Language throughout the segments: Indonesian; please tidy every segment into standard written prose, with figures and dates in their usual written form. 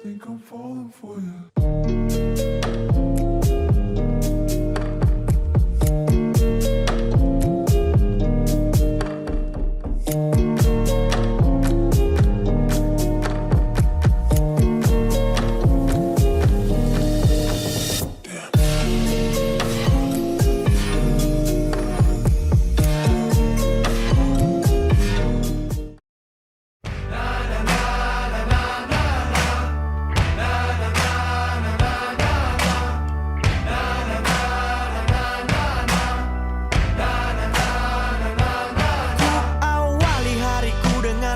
think I'm falling for you.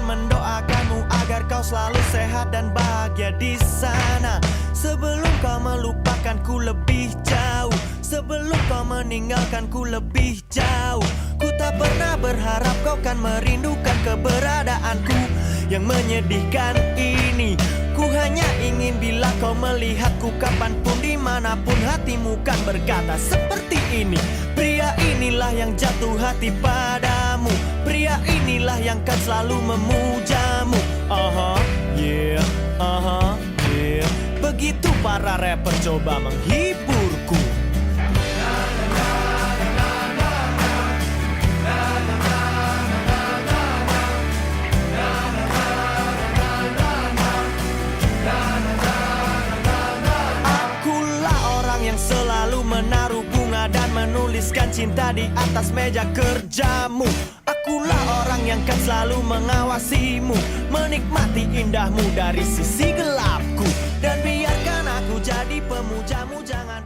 Mendoakanmu agar kau selalu sehat dan bahagia di sana. Sebelum kau melupakanku lebih jauh, sebelum kau meninggalkanku lebih jauh. Ku tak pernah berharap kau kan merindukan keberadaanku yang menyedihkan ini. Ku hanya ingin bila kau melihatku kapanpun dimanapun, hatimu kan berkata seperti ini. Pria inilah yang jatuh hati padamu, pria inilah yang kan selalu memujamu. Yeah, yeah. Begitu para rapper coba menghiburku. Akulah orang yang selalu menaruh bunga dan menuliskan cinta di atas meja kerjamu. Akulah orang yang kan selalu mengawasimu, menikmati indahmu dari sisi gelapku. Dan biarkan aku jadi pemujamu, jangan